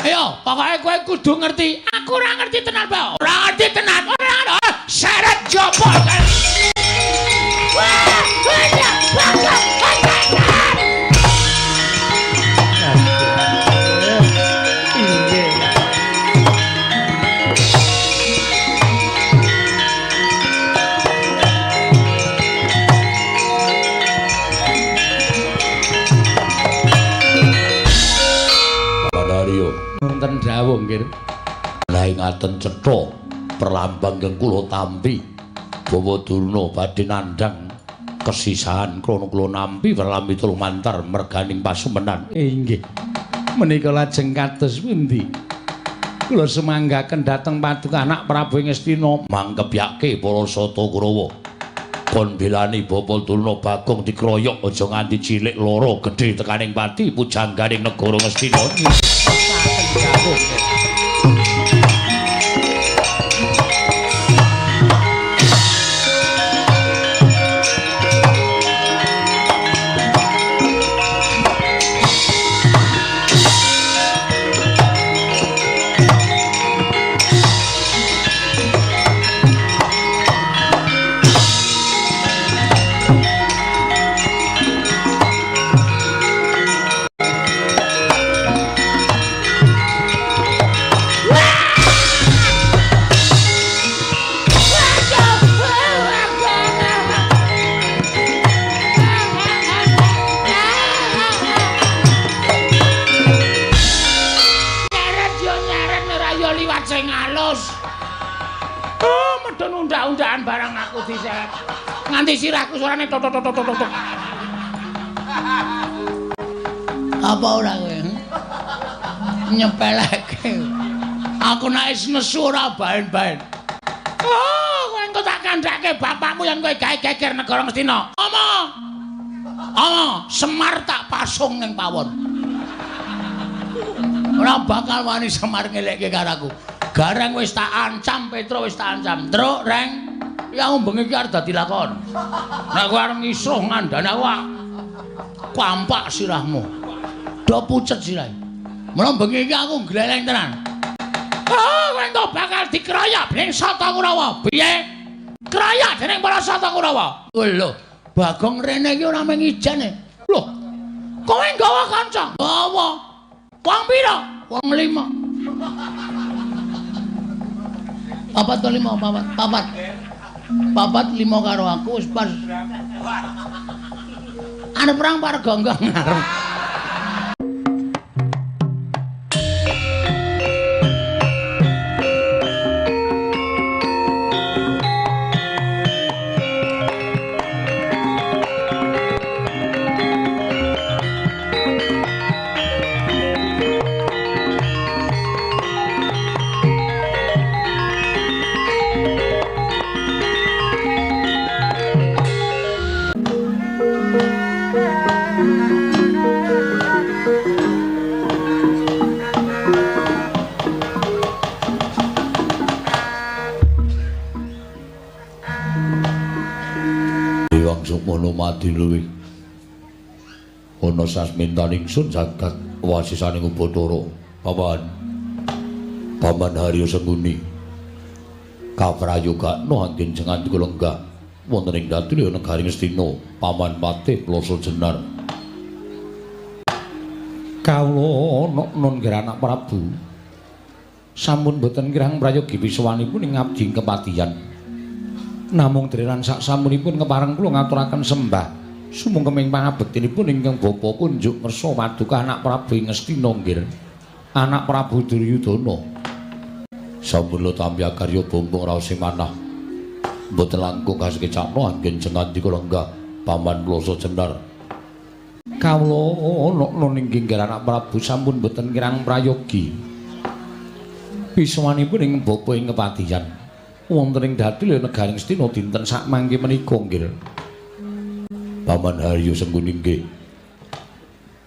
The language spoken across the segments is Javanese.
Ayo, pokoke kowe kudu ngerti. Aku ora ngerti tenan, Pak. Ora ngerti tenan. Ora syarat jopo. Wah, wonten dawuh nggih. Lah ngaten cetha perlambang kang kula tampi Bawa Durna badhe nandhang kesisahan krana kula nampi werlambi lumantar merganing pasumenan. Inggih. Menika lajeng kados pundi? Kula semanggaken dhateng paduka anak Prabu Ngastina mangkebyake para Sata Kurawa. Kon belani Bapak Durna Bagong dikroyok aja nganti cilik loro gedhe tekaning pati pujangganing negara Ngastina. Undang-undangan barang aku diseret nganti sirahku suarane tok tok tok tok tok. Apa ora kowe? Nyepeleke. Aku nek wis nesu ora baen-baen. Oh, kowe engko tak kandhake bapakmu yang kowe gawe geger negara Ngastina. Omong. Semar tak pasung ning pawon. Ora bakal wani Semar ngelekke karo aku. Gareng wis tak ancam, Petro wis tak ancam. Truk, Reng, ya bengi iki arep dadi lakon. Nek kowe arep ngisuh ngandhane aku, pampak sirahmu. Do pucet sirahe. Mula bengi iki aku gleleng tenan. Oh, kowe engko bakal dikeroyok dening Sata Kurawa. Piye? Keroyok dening para Sata Kurawa. Lho, Bagong rene iki ora mengijane. Lho, kowe nggawa kanca? Nggawa. Wong pira? Wong 5. Papat 5 karo aku wis pas. Arep perang Pargangga ngarep. Mati luwih ana sasmintaning sun jagat wasisaning Ubatara Paman Harya Senguni kaprayogakna anggen jengan kula lenggah wonten ing Datulya Negari Ngastina Paman Patih Plasa Jenar kawula nun anak Prabu sampun boten kirang prayogi wiswanipun ing abdi kepatihan. Namung dreran sak samunipun kepareng kula ngaturaken sembah sumungkeming pangabektinipun ingkang bapa kunjuk ngersa paduka anak Prabu Ngastina nggih anak Prabu Duryudana sampun tampi karya bombong raos sing manah mboten langkung kasekecakna anggen jengan kula lenggah Paman Plasa Jenar kawula ana inggih anak Prabu sampun boten kirang prayogi wiswanipun ing bapa ing kepatihan wonten ing Datulya Negari Ngastina dinten sak mangke menika nggih. Paman Harya Sengkuni nggih.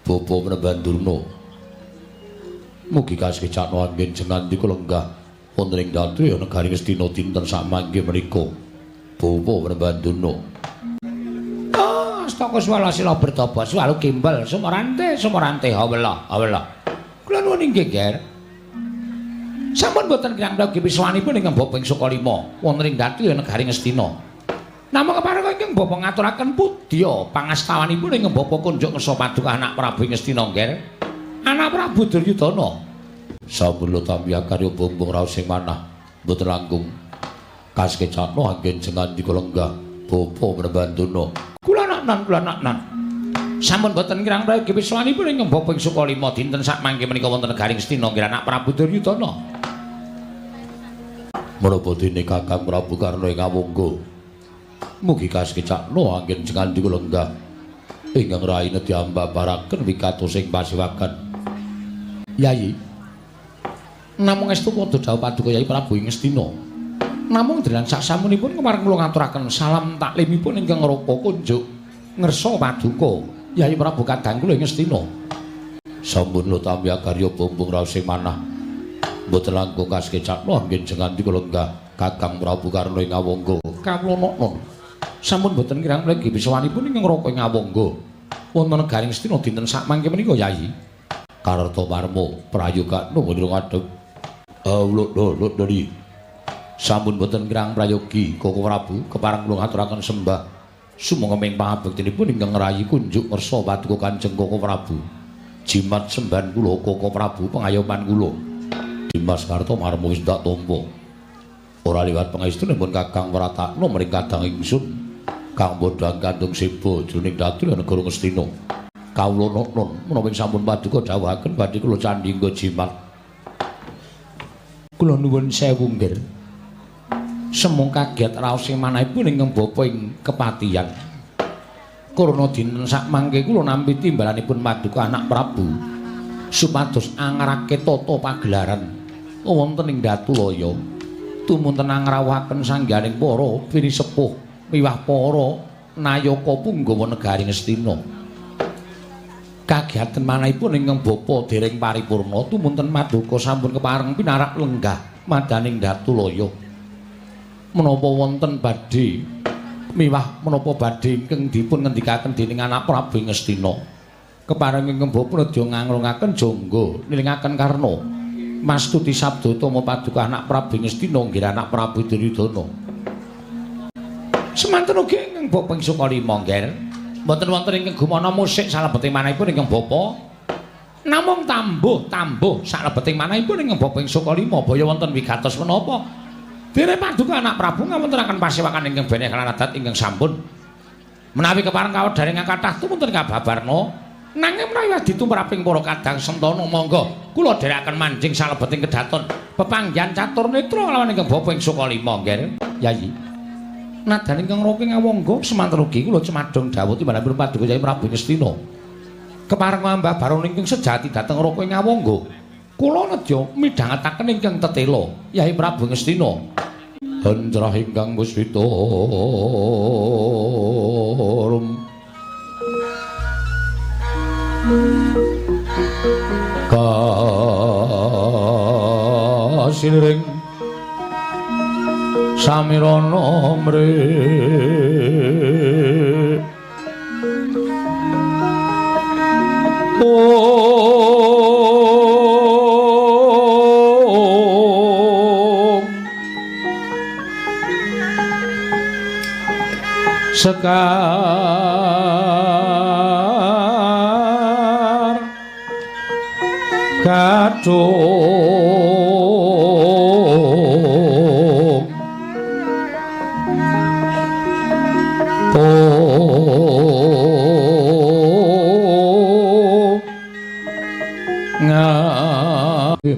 Bapa Penemban Durna. Mugi kasekecakna anggen jengan kula lenggah wonten ing Datulya Negari Ngastina dinten sak mangke menika. Bapa Penemban Durna. Astaka swalasila bertapa swalu kimbal sumarante hawela. Kula nuwun inggih, Ger. Sampun boten kirang prayogi piswanipun ingkang Bapa ing Sukalima wonten ing Datu negari Ngastina. Namung kepareng ingkang Bapa ngaturaken pudya pangastawanipun ingkang Bapa kunjuk ngersa paduka anak Prabu Ngastina nggih. Anak Prabu Duryudana. Sampun tamya karya bumbung raos sing manah boten langkung. Kaskecana anggen jengan dika lenggah Bapa Mrebanduna. Kula nan. Sampun boten kirang prayogi piswanipun ingkang Bapa ing Sukalima dinten sak mangke menika wonten negari Ngastina nggih anak Prabu Duryudana. Menapa dene Kakang Prabu Karna ing Awangga mugi kaskecana anggen jengan dika lenggah ingkang raine diambabaraken wikatos ing pasiwakan. Yayi namung estu padha dawuh paduka Yayi Prabu ing Ngastina. Namung denan saksamunipun kemareng kula ngaturaken salam taklimipun ingkang raka kunjuk ngersa paduka Yayi Prabu kadang kula ing Ngastina. Sampun tamya karya bumbung raos sing manah boten langkung kaskecana anggen jengan dika lenggah Kakang Prabu Karna ing Awangga. Kawula non sampun boten kirang prayogi piswanipun ingkang raka ing Awangga wonten negari Ngastina dinten sak mangke menika Yayi. Karta marmo prayoga nuwun ngadeg. Lho dari sampun boten kirang prayogi Koko Prabu kepareng kula ngaturaken sembah sumangga ing pangabektinipun ingkang rayi kunjuk ngersa paduka Kanjeng Koko Prabu. Jimat sembahan kula Koko Prabu pengayoman kula. Dimas Karta marmo wis ndak tampa. Ora liwat pangestunipun Kakang Pratakna mring kadang ingsun kang bodhang kandung seba jroning Datu negara Ngastina. Kawula non menawa sampun paduka dawuhaken badhe kula candhingga jimat. Kula nuwun sewu nggih. Semung kaget raos sing manahipun ingkang Bapa ing kepatihan. Karana dinten sak mangke kula nampi timbalanipun paduka anak Prabu supados angarake tata pagelaran wonten ing Datulaya. Tumunten angrawuhaken sangganing para pinisepuh miwah para nayaka punggawa negari Ngastina. Kagiatan manahipun ingkang Bapa dereng paripurna tumunten paduka sampun kepareng pinarak lenggah madaning Datulaya. Menapa wonten badhe miwah menapa badhe ingkang dipun ngendikaken dening anak Prabu Ngastina. Kepareng ingkang Bapa nedya nganglungaken jangga nilingaken karna mastuti sabda tama paduka anak Prabu Ngastina nggih anak Prabu Duryudana. Semanten ugi ingkang Bapa ing Sukalima nggih. Mboten wonten ingkang gumana musik salebeting manahipun ingkang Bapa. Namung tambuh salebeting manahipun ingkang Bapa ing Sukalima baya wonten wigatos menapa. Dene paduka anak Prabu ngawontenaken pasewakan ingkang beneh kalan adat ingkang sampun. Menawi kepareng kawedaring kathah tumunten kababarna nanging menawi ditumraping para kadang sentana monggo kula dherekaken manjing salebeting kedaton pepanggihan catur netra lawan ingkang Bapa ing Sukalima nggih. Yayi. Nadan ingkang raka ing Awangga semanten ugi kula cemadhong dawuh timbanipun paduka Yayi Prabu Ngastina. Kepareng ngambah baron ingkang sejati dhateng raka ing Awangga. Kula nedya midhangetaken ingkang tetela Yayi Prabu Ngastina. Handrah ingkang muswita kasilring samirana mrih sekar kadung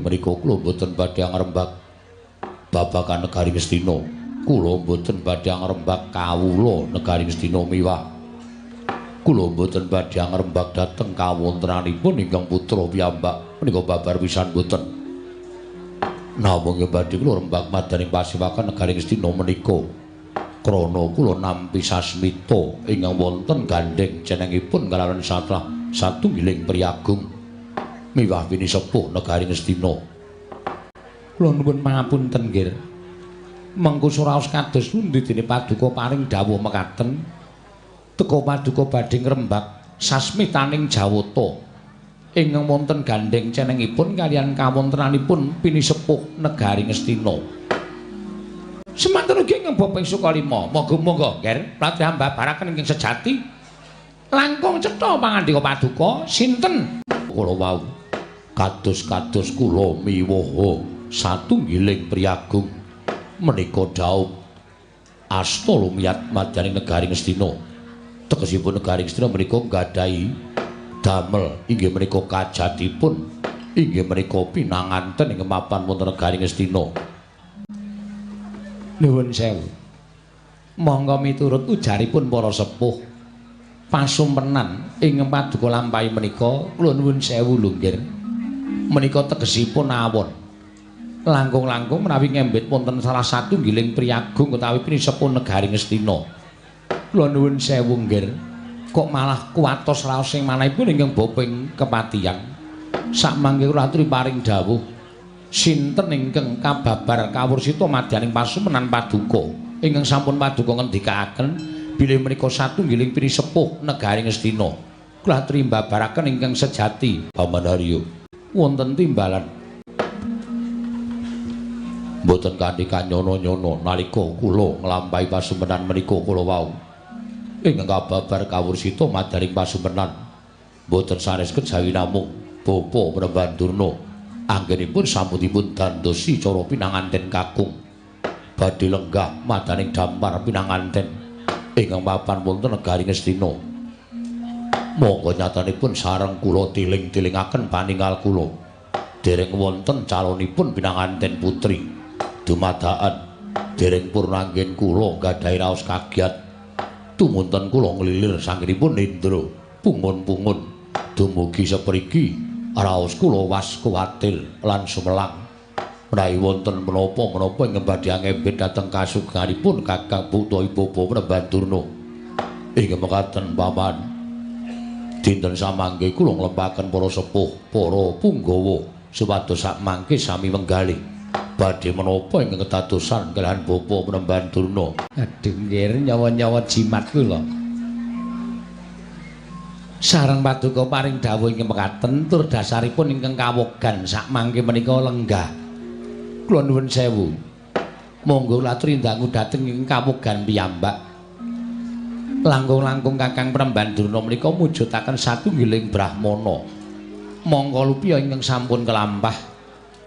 mriku kula boten badhe ngrembak babagan negari Ngastina. Kula boten badhe ngrembak kawula negari Ngastina miwah. Kula boten badhe ngrembak dhateng kawontenanipun ingkang putra piyambak menika babar pisan boten. Namung badhe kula rembak madaning pasewakan negari Ngastina menika krana kula nampi sasmita ingkang wonten gandeng jenengipun kalawan satunggiling priyagung miwah pinisepuh negari Ngastina. Kula nuwun pangapunten nggih. Mengko suraos kados pundi dene paduka paring dawuh mekaten teka paduka badhe ngrembak sasmitaning Jawata ingkang wonten gandeng cenengipun kaliyan kawontenanipun pinisepuh negari Ngastina. Semanten ugi ingkang Bapa Sukalima, moga-moga Nger Pratri mbabaraken ingkang sejati. Langkung cetha pangandika paduka sinten kula wau. Kados-kados kula miwaha satunggiling priyagung menika daup asta lumiyat madyaning negari Ngastina. Tegesipun negari Ngastina menika gadhahi damel inggih menika kajatipun inggih menika pinanganten ing mapan wonten negari Ngastina. Nuwun sewu. Monggo miturut ujaripun para sepuh pasumpenan ing paduka lampahi menika kula nuwun sewu lho nggih. Menika tegesipun awon. Langkung-langkung menawi ngembet wonten salah satunggiling priyagung utawi pinisepuh negari Ngastina. Kula nuwun sewu nggih. Kok malah kuwatos raos sing manahipun ingkang bapa ing kepatihan. Sakmangke kula aturi paring dawuh sinten ingkang kababar kawursita madyaning pasumpenan paduka ingkang sampun paduka ngendikaaken bilih menika satunggiling pinisepuh negari Ngastina. Kula aturi mbabaraken ingkang sejati Pamanarya wonten timbalan mboten kanthi kanyono-nyono nalika kula nglampahi pasumpenan menika kula wau ingkang kababar kawursita madyaning pasumpenan boten sanes kejawi namung Bapa Prabandurna anggenipun sampun dandosi cara pinanganten kakung badhe lenggah madyaning dampar pinanganten ingkang mapan wonten negari Ngastina. Monggo nyatanipun sareng kula tiling-tilingaken paningal kula dereng wonten calonipun pinanganten putri dumadakan dereng purnanggen kula gadhahi raos kagiat tumunten kula nglilir sanggenipun Indra pungun-pungun dumugi sapriki raos kula was kuwatil lan sumelang menawi wonten menapa-menapa ing badhe ngembet dhateng kasugenganipun Kakang Putra Bapa Prabandurna inggih mekaten paman dinten samangke kula nglempaken para sepuh para punggawa supados sakmangke sami wenggalih badhe menapa ingkang kedadosan kaliyan Bapa Prabandurna. Aduh nggih nyawa-nyawa jimat kula. Sareng paduka paring dawuh ingkang mekaten tur dasaripun ingkang kawogan sakmangke menika lenggah. Kula nuwun sewu. Monggo latri ndangu dhateng ingkang kawogan piyambak. Langkung-langkung Kakang Prabandurna menika mujudaken satunggiling brahmana. Monggo lupiya ingkang sampun kelampah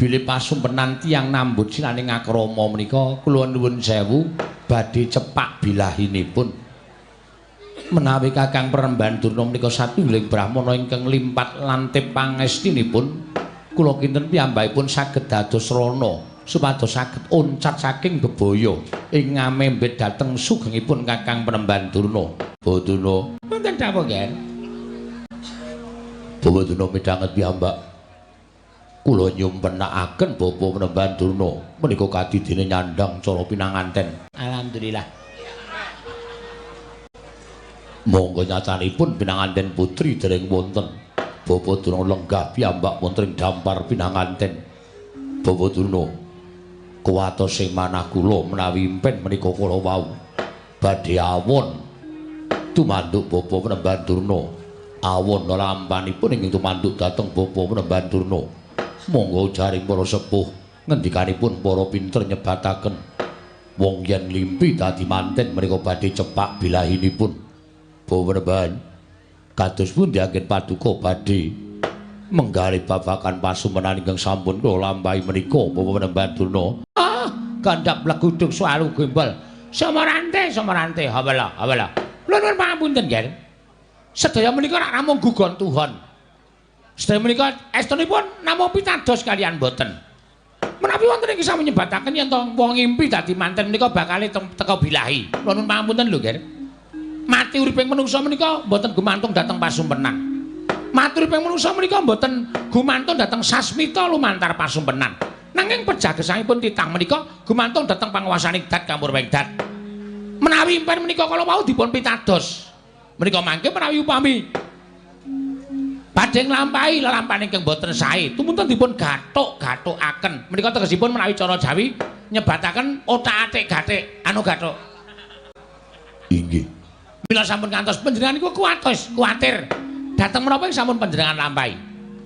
bilih pasumpenan tiyang nambut sinaning akrama menika kula nuwun sewu badhe cepak bilahinipun. Menawi Kakang Prabandurna menika satunggiling brahmana ingkang limpat lantip pangestinipun, kula kinten piyambakipun saged dados rana supados saged oncat saking bebaya ing ngamembet dhateng sugengipun Kakang Prabandurna. Baduna wonten dawuh nggih. Baduna midhanget piyambak kula nyumpenakaken Bapa Prabandurna menika kadidene nyandhang cara pinanganten. Alhamdulillah. Monggo nyatanipun pinanganten putri dereng wonten. Bapa Durna lenggah piyambak wonten ing dampar pinanganten. Bapa Durna kuwatos sing manah kula menawi impen menika kula wau badhe awon tumanduk Bapa Prabandurna. Awon lampanipun ingkang tumanduk dhateng Bapa Prabandurna. Monggo jaring para sepuh ngendikanipun para pinter nyebataken wong yen limpi dadi manten menika badhe cepak bilahinipun. Bawa kados pundi anggen paduka badhe menggali babakan pasumpenan ingkang sampun kula lampahi menika Bapa Prabandurna. Ah, gandhap legudug swalu gembel. Samarante, hawala. Nuwun pangapunten, Nger. Sedaya menika rak namung gugon Tuhan. Sedaya menika estunipun namung pitados kaliyan boten. Menawi wonten ingkang sami nyebataken yen to wong ngimpi dadi manten menika bakal teka bilahi. Nuwun pangapunten lho, Nger. Mati uriping manungsa menika mboten gumantung dhateng pasumpenan. Mati uriping manungsa menika mboten gumantung dhateng sasmita lumantar pasumpenan. Nanging pejagesangipun titah menika gumantung dhateng panguwasaning dat Kampur Wengdat. Menawi impen menika kala wau dipun pitados. Menika mangke menawi upami badhe nglampahi lelampahan ingkang boten sae, tumunten dipun gathuk-gathukaken. Menika tegesipun menawi cara Jawi nyebataken otak-atik gathik, gathuk. Inggih. Mila sampun kantos panjenengan niku kuwatir dhateng menapa ing sampun panjenengan lampahi.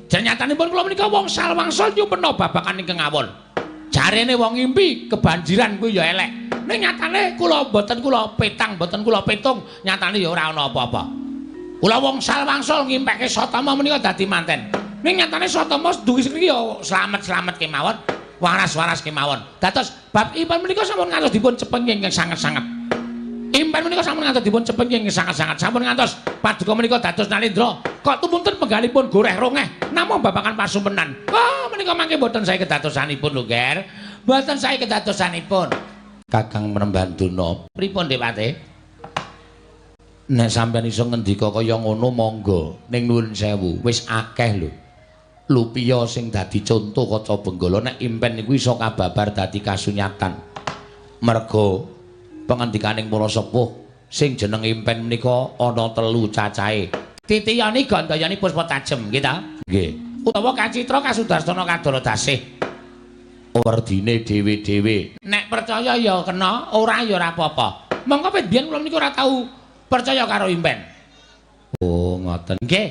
Jan nyatanipun kula menika wongsal wangsul nyumpena babakan ingkang awon. Jarene wong ngimpi kebanjiran kuwi ya elek. Ning nyatane kula mboten kula petang, mboten kula petung, nyatane ya ora ana apa-apa. Kula wongsal wangsul ngimpeke Satama menika dadi manten. Ning nyatane Satama dugi niki ya slamet-slamet kemawon, waras-waras kemawon. Dados bab impen menika sampun ngantos dipun cepeng ingkang sanget-sanget. Impen menika sampun ngantos dipun cepeng ingkang sanget-sanget. Sampun ngantos paduka menika dados Nalendra kok tumunten penggalipun goreh rongeh namung babakan pasumpenan. Oh, menika mangke mboten sae kedadosanipun lho, Ger. Mboten sae kedadosanipun. Kakang Mrembanduna, pripun Depate? Nek sampeyan iso ngendika kaya ngono monggo, ning nuwun sewu, wis akeh lho. Lupiya sing dadi conto kaca benggala nek impen niku iso kababar dadi kasunyatan. Merga pangandikaning para sepuh sing jeneng impen menika ana 3 cacahe. Titiyani gandayani puspa tajem, nggih ta? Nggih. Utawa kacitra kasudarsana kadara dasih. Werdine dhewe-dhewe. Nek percaya ya kena, ora ya ora apa-apa. Monggo biyen kula menika ora tau percaya karo impen. Oh, ngoten. Nggih.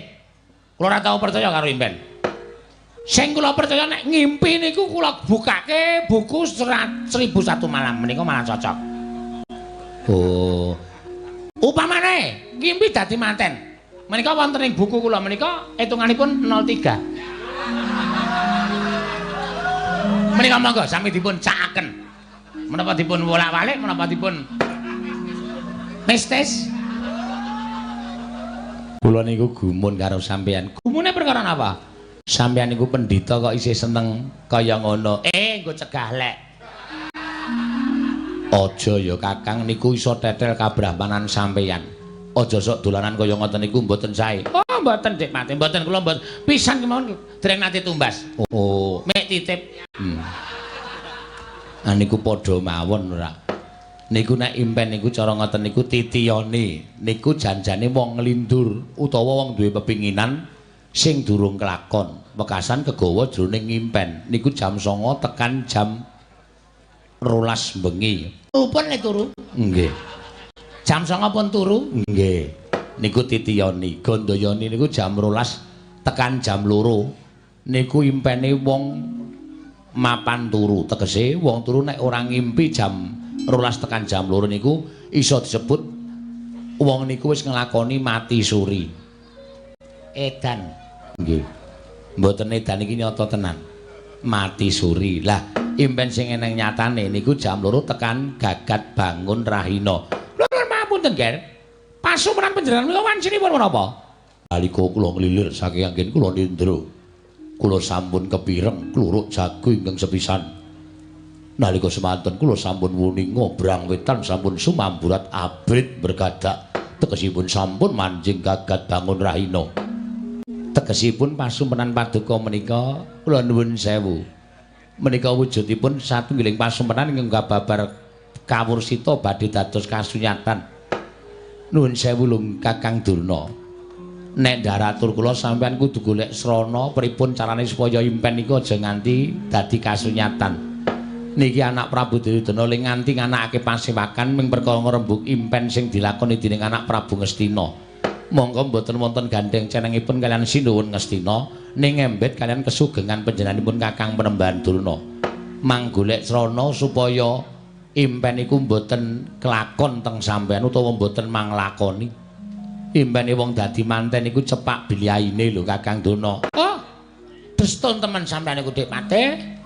Kula ora tau percaya karo impen. Sing kula percaya nek ngimpi niku kula bukake buku 1001 malam menika malah cocok. Oh. Upamane ngimpi dadi manten. Menika wonten ing buku kula menika hitunganipun 03. Menika monggo sami dipun cakaken. Menapa dipun wolak-walik, menapa dipun mistis. Kula niku gumun karo sampeyan. Gumune perkara napa? Sampeyan niku pendhita kok isih seneng kaya ngono. Nggo cegah lek. Aja ya Kakang niku iso tetel kabrahmanan sampeyan. Aja sok dolanan kaya ngoten niku mboten sae. Oh, mboten Dik Mati, mboten kula mboten. Pisan kemawon dereng nate tumbas. Oh, mek titip. Niku padha mawon ora. Niku nek impen niku cara ngoten niku titiyane. Niku janjane wong nglindur utawa wong duwe pepinginan sing durung kelakon. Wekasan kegawa jroning impen. Niku jam 09.00 tekan jam 12 bengi. Pun nek turu? Nggih. Jam 09.00 pun turu? Nggih. Niku titiyane. Gandayane niku jam 12 tekan jam 2. Niku impene wong mapan turu. Tegese wong turu nek ora ngimpi jam 12 tekan jam 2 niku iso disebut wong niku wis nglakoni mati suri. Edan. Nggih. Mboten edan iki nyata tenan. Mati suri. Lah, impen sing eneng nyatane niku jam 2 tekan gagat bangun rahina. Lha mapunten, Ger. Pasumenan panjenengan menika wancinipun menapa? Nalika kula nglilir saking anggen kula nindra. Kula sampun kepireng kluruk jago ingkang sepisan. Nalika semanten kula sampun wuninga brang wetan sampun sumamburat abrit bergadak. Tegesipun sampun manjing gagat bangun rahina. Tegesipun pasumpenan paduka menika kula nuwun sewu. Menika wujudipun satunggiling pasumpenan ingkang kababar kawursita badhe dados kasunyatan. Nuwun sewu lung Kakang Durna. Nek ndaratur kula sampeyan kudu golek srana pripun carane supaya impen niku aja nganti dadi kasunyatan. Niki anak Prabu Duryudana ling nganti nganakake pasewakan ming perkara ngrembug impen sing dilakoni dening anak Prabu Ngastina. Monggo mboten wonten gandeng cenengipun kalian Sinuwun Ngastina ning embet kalian kesugengan panjenenganipun Kakang Mrembandurna. Mang golek srana supaya impen iku mboten kelakon teng sampeyan utawa mboten manglakoni. Impene wong dadi manten iku cepak bilyaine lho Kakang Durna. Oh. Destun temen sampeyan iku Dik Patih.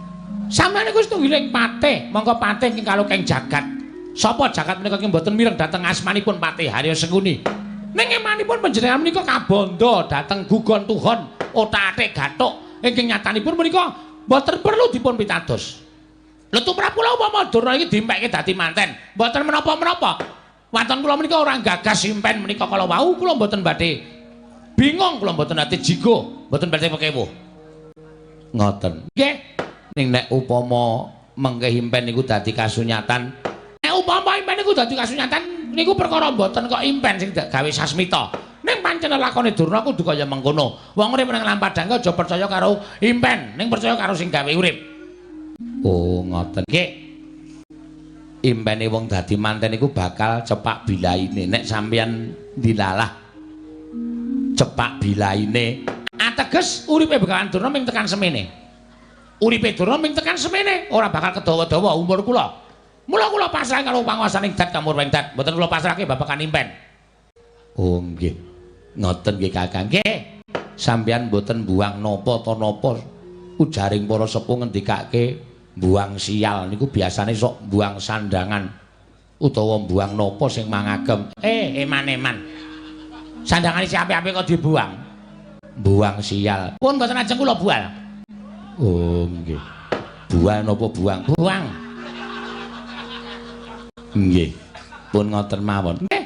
Sampeyan iku setunggiling patih, monggo patih ing kalukeng jagat. Sapa jagat menika ki mboten mireng dhateng asmanipun Patih Harya Sengkuni. Ning emanipun panjenengan menika kabanda dhateng gugon tuhon otak-atik gathuk ingkang nyatanipun menika mboten perlu dipun pitados. Lha tumrap kula upama Durna iki dimpekke dadi manten, mboten menapa-menapa. Waton kula menika ora gagas impen menika kala wau kula mboten badhe bingung, kula mboten ate jigo, mboten badhe pekewuh. Ngoten. Nggih. Ning nek upama mengke impen niku dadi kasunyatan, nek upama impen niku dadi kasunyatan niku perkara mboten kok impen sing gawe sasmita. Ning pancen lakone Durna kudu kaya mengkono. Wong urip ning Lampadang aja percaya karo impen, ning percaya karo sing gawe urip. Oh, ngoten. Nggih. Impene wong dadi manten iku bakal cepak bilaine nek sampeyan dilalah. Cepak bilaine Ateges uripe Begawan Durna ming tekan semene. Uripe Durna ming tekan semene, ora bakal kedawa-dawa umur kula. Mula kula pasrah karo panguwasaning Dat Kamurweng Dat, mboten kula pasrahke babagan impen. Oh nggih. Ngoten nggih Kakang. Nggih. Sampeyan mboten buang napa ta napa. Ujaring para sepuh ngendikake buang sial niku biasane sok buang sandangan utawa buang napa sing mangagem. Eman-eman. Sandangane si apik-apik kok dibuang. Buang sial. Pun mboten ajeng kula bual. Oh nggih. Buang napa buang? Buang. Nggih. Pun ngoten mawon. Nggih.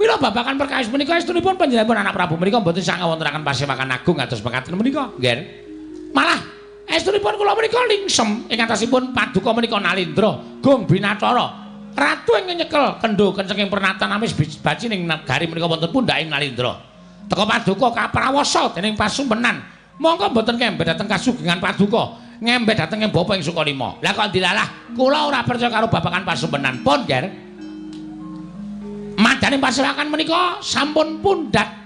Mila babakan perkawis menika estunipun panjenenganipun anak Prabu menika mboten sang ngawontenaken pasewakan agung kados mekaten menika. Nggih. Malah estunipun kula menika lingsem ing atasipun paduka menika Nalindra Gung Binathara ratu ing nyekel kendho kencenging pernatan amis baci ning negari menika wonten pundhaking Nalindra teka paduka kaprawasa dening Pasumpenan mongko mboten kembet dhateng kasugengan paduka ngembet dhateng ing bapa ing Sukalima lah kok dilalah kula ora percaya karo babakan Pasumpenan pun ger madane pasewakan menika sampun pundhat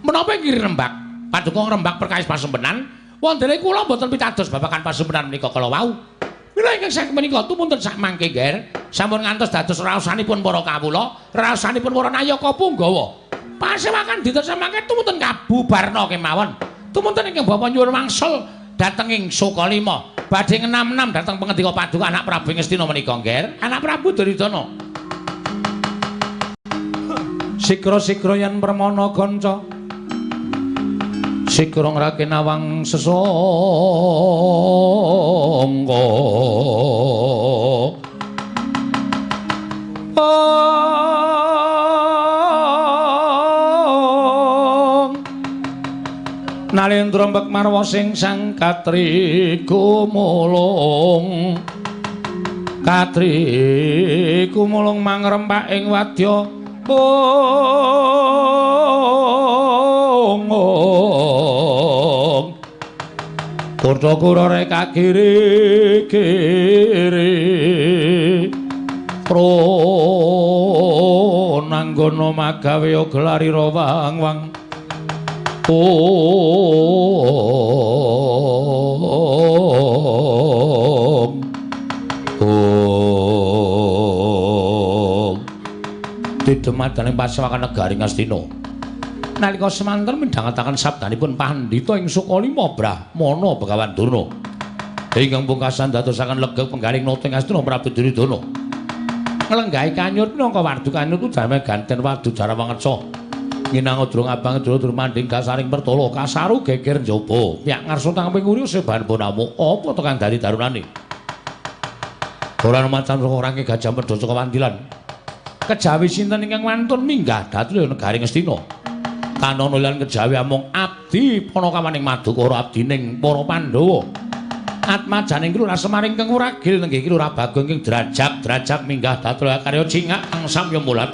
menapa ing Rembag paduka ngrembag perkawis Pasumpenan wondene kula mboten pitados babagan Pasumpenan menika kala wau. Mila ingkang saking menika tumunten sak mangke ger sampun ngantos dados raosanipun para kawula, raosanipun para nayaka Punggawa. Pasewakan dinten samangke tumunten kabubarna kemawon. Tumunten ingkang bapa nyuwun wangsul dhateng ing Sukalima badhe ngenam-enam dhateng pangandika paduka anak Prabu Ngastina menika ger. Anak Prabu Duryudana. Sikra-sikra yen permana kanca Sikra ngrakenawang sesangga Nalendra mbek marwa sing sang Katri kumulung mangrempak ing wadya Kurta kurare kagiri-giri prananggana magawe gelarira wang-wang Didemadaning pasewakan negari Ngastina nalika semanten midhangetaken sabdanipun pandhita ing Sukalima Brahmana Begawan Durna ingkang pungkasan dadosaken legeng penggaling nata ing Astina Prabu Duryudana nglenggahi kanyut minangka wardu kanyut damel ganten wadu Jarawangesa nginang udra ngabang dur manding gasaring pertala kasaru geger njaba piyak ngarsa tangping uri sebahan bonamu apa to kang dadi darunane ora macan rangke gajah medha saka wandilan kejawi sinten ingkang wantun minggah dhateng negari Ngastina Kanono lan kejawi amung abdi panakawaning Madukara abdining para Pandhawa. Atmajaning Lurah Semaring kang uragil nenggih Lurah Bagong ing drajak minggah dhateng karya cingak kang samya mulat.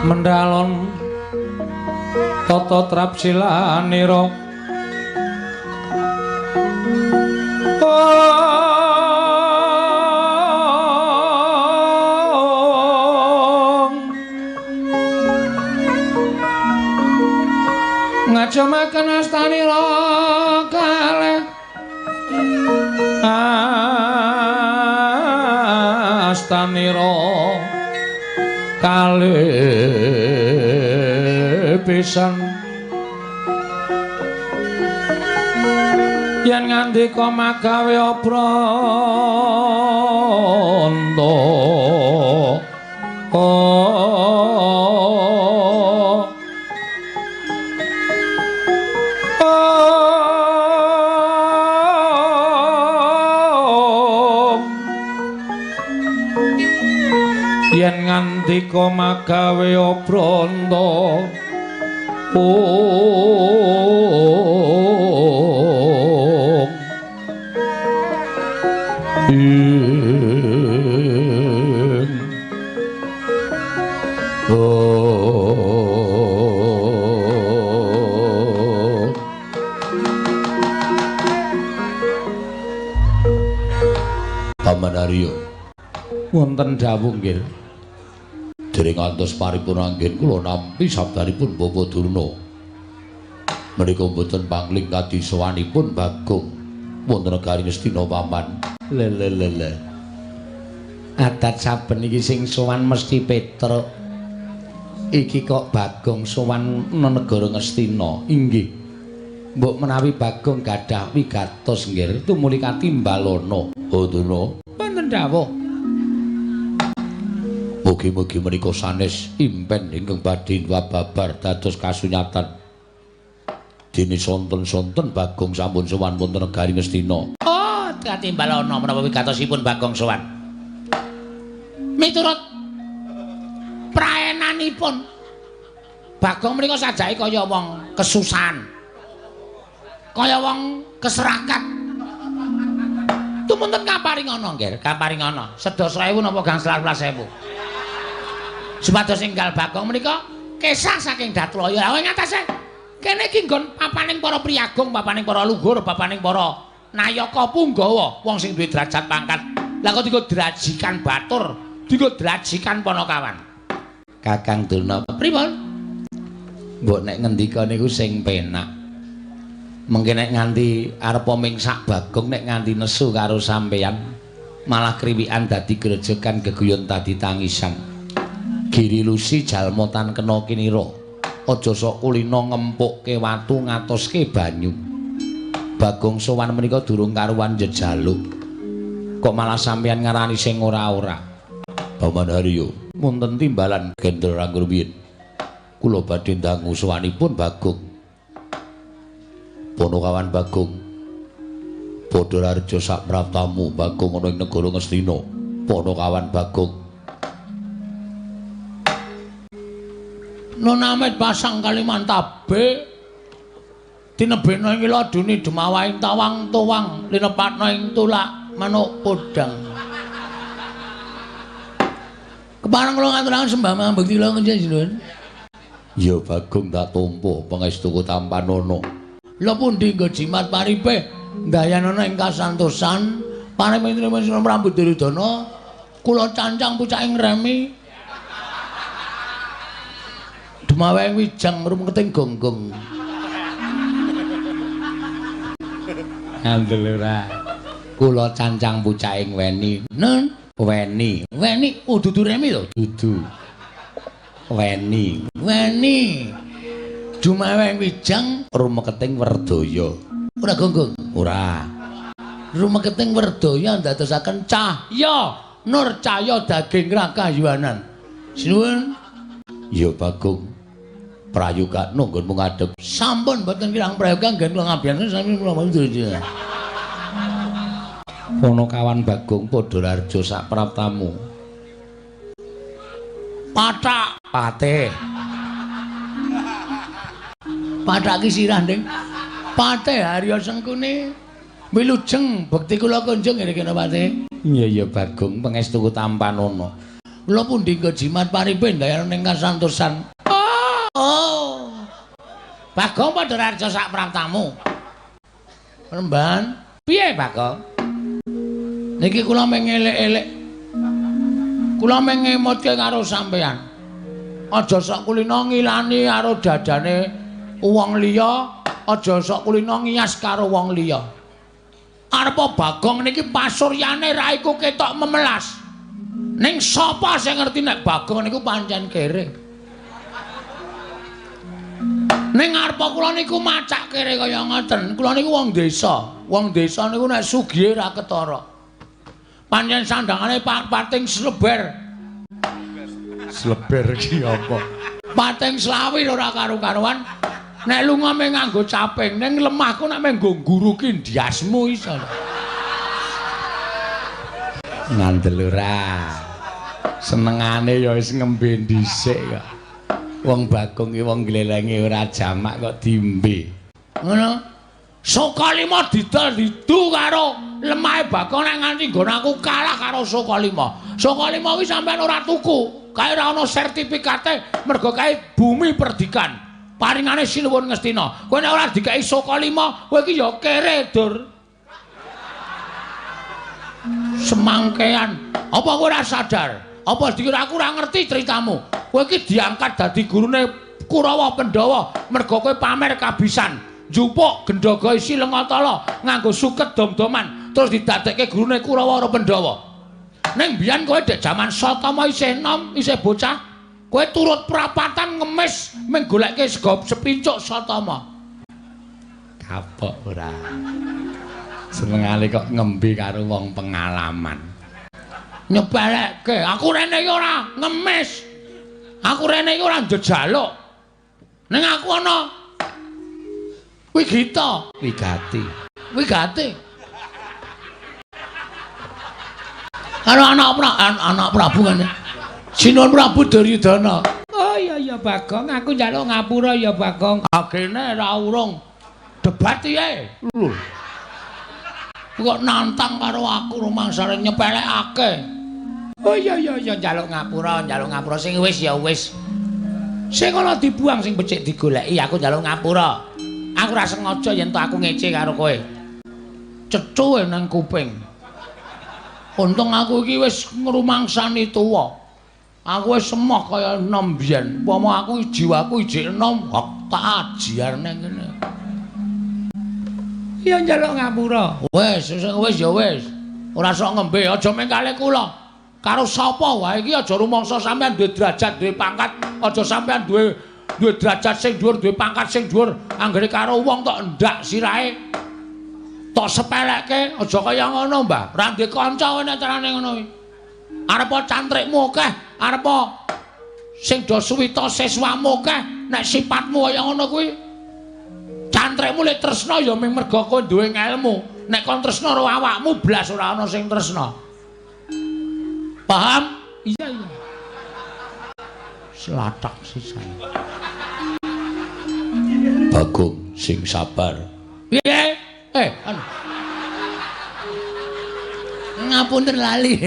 mendalon tata trapsilanira ngajamaken astanira kalih astanira kalih pisan yen ngandika magawe pranta yen ngandika magawe pranta Paman Arya wonten dawuh nggih dereng ngantos paripurna anggen kula nampi sabdanipun Bapak Durna menika mboten pangling kadi sowanipun Bagong wonten negari Ngastina paman. Lelelele adat saben iki sing sowan mesti Petruk iki kok Bagong sowan negara Ngastina. Inggih mbok menawi Bagong gadah wigatos nggih tumuli katimbalana. Oh Durna wonten dawuh mugi-mugi menika sanes impen ingkang badhe wababar dados kasunyatan dene sonten-sonten Bagong sampun sowan wonten negari Ngastina. oh katimbalana menapa wigatosipun Bagong sowan miturut praenanipun Bagong menika sajake kaya wong kesusahan kaya wong keserakat tumunten kaparingana nggih kaparingana sedasa ewu napa gangsal 12.000 supados enggal Bagong menika kesah saking Datlaya. Lah ing atase kene iki nggon papaning para priyagung, papaning para luhur, papaning para nayaka punggawa, wong sing duwe derajat pangkat. Lah kok dienggo drajikan batur, dienggo drajikan Panakawan. Kakang Durna pripun? Mbok nek ngendika niku sing penak. Mengke nek nganti arepa mingsak Bagong nek nganti nesu karo sampeyan malah kriwikan dadi grejekan geguyon dadi tangisan. Giri lusi jalma tan kena kinira aja sok kulina ngempukke watu ngatoske banyu. Bagong sowan menika durung karuan jejaluk kok malah sampeyan ngarani sing ora-ora. Paman Arya wonten timbalan gendel anggur biyen kula badhe ndangu sowanipun Bagong. Panakawan Bagong padha arja sak praptamu Bagong ana ing negara Ngastina. Panakawan Bagong Nonamit pasang Kalimantabe tinebena ing ladune demawaing tawang-tawang linepatna ing tulak manuk podang. Kepareng kula ngaturaken sembah mambekti kula njenengan. Ya Bagong tak tampa pangestuku tampanana. Lha pundi nggo jimat paripe ndayanana ing kasantosan panemene rambut Duryudana kula cancang pucaking remi Dumaweng wijang rumketing gonggong. Andel ora. Kula cancang pucaking weni. Nun, weni. Weni dudu remi to? Dudu. Weni. Weni. Dumaweng wijang rumketing werdaya. Ora gonggong? Ora. Rumketing werdaya ndadosaken cahya nur cahya daging rakayuanan. Sinuwun. Ya Bagong. Prayoga nunggonmu ngadep. Sampun mboten kirang prayoga nggih kula ngabiyane sami kula mandiri. Panakawan Bagong padha larja sak praptamu. Pathak patih. Pathak ki sirah Nding. Patih Harya Sengkuni. Wilujeng bekti kula kunjung ngene kene patih. Iya ya Bagong pangestuku tampanana. Kula pundi nggo jimat paripe ndayan ning kasantosan. Oh. Bagong Padhararja sak praptamu. Remban, piye Bagong? Niki kula mengelek-elek. Kula mengemotke karo sampean. Aja sok kulino ngilani karo dadane wong liya, aja sok kulino ngiyas karo wong liya. Arepa Bagong niki pasuryane ra iku ketok memelas. Ning sapa sing ngerti nek Bagong niku pancen kere. Ning arepa kula niku macak kere kaya ngoten. Kula niku wong desa. Wong desa niku nek sugih ra ketara. Pancen sandangane pating sleber. Sleber iki apa? Pating slawi ora karo-karuan. Nek lunga mung nganggo caping, ning lemahku nek menggo guruki ndiasmu iso. Ngandel ora. Senengane ya wis ngembe dhisik kok. Wong Bagong iki wong glelenge ora jamak kok dimbe. Ngono. Sokalima didol didu karo lemahe Bagong nek nganti nggon aku kalah karo Sokalima. Sokalima kuwi sampean ora tuku. Kae ora ana sertifikate mergo kae bumi perdikan. Paringane Sinuwun Ngastina. Kowe nek ora dikai Sokalima, kowe iki ya kere, Dur. Semangkean. Apa kowe ora sadar? Apa dikira aku ora ngerti ceritamu? Kowe iki diangkat dadi gurune Kurawa Pandhawa mergo kowe pamer kabisan. Njupuk Gendhaga isi Lengatala nganggo suket dom-doman terus didadekke gurune Kurawa Pandhawa. Ning biyen kowe dek jaman Satama isih enom, isih bocah, kowe turut prapatan ngemis mung golekke sego sepincuk Satama. Kapok ora. Senengane kok ngembe karo wong pengalaman. Nyepelekke, aku rene iki ora ngemis. Aku rene iki ora njejaluk. Ning aku ana Wigita, Wigati. Karo anak Prabu kan. Sinuwun Prabu Duryudana. Oh iya Bagong, aku njaluk ngapura ya Bagong. Agene ra urung debat piye? Lho. Kok nantang karo aku rumangsane nyepelekake. Oh iya njaluk ngapura sing wis ya wis. Sing ana dibuang sing becik digoleki aku njaluk ngapura. Aku ora sengaja yen to aku ngece karo kowe. Cethu nang kuping. Untung aku iki wis ngrumangsani tuwa. Aku wis semoh kaya enom biyen. Upama aku jiwaku ijik enom, tak ajiar nang kene. Ya njaluk ngapura. Wis ya wis. Ora sok ngembe, aja mung kalih kula. Karo sapa wae iki aja rumangsa sampean duwe derajat, duwe pangkat, aja sampean duwe derajat sing dhuwur, duwe pangkat sing dhuwur, anggere karo wong tok ndak sirahe. Tok sepelekke, aja kaya ngono, Mbah. Ra ndek kanca kowe nek carane ngono kuwi. Arepa cantrikmu akeh, arepa sing do suwita siswamu akeh, nek sifatmu kaya ngono kuwi. Cantrikmu lek tresna ya mung mergo kowe duwe ngelmu. Nek kon tresna karo awakmu blas ora ana sing tresna. Paham? Iya. Slatak sisan. Bagong sing sabar. Piye? Ngapunten lali.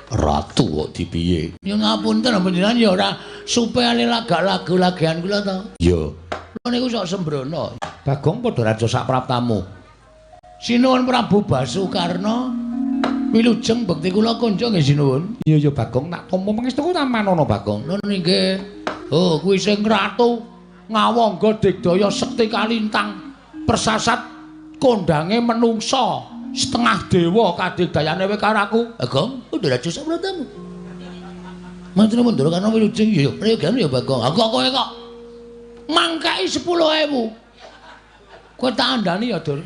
Ratu kok dipiye? Ya ngapunten panjenengan ya ora supe ale lagu-lagian kula to. Ya. Kula niku sok sembrono. Bagong Padhararja sak praptamu. Sinuwun Prabu Basukarna wilujeng bekti kula kunjuk nggih sinuwun. Iya Bagong tak tampa pangestu taman ana Bagong. Nun nggih. Oh kuwi sing ratu ngawangga digdaya sekti kalintang persasat kondange menungsa setengah dewa kadigdayane kowe karo aku. Bagong Padhararja sak praptamu. Matur nuwun Ndara karena wilujeng ya prayogan ya Bagong. Aku kowe kok mangkai 10.000. Kowe tak andani ya Dur.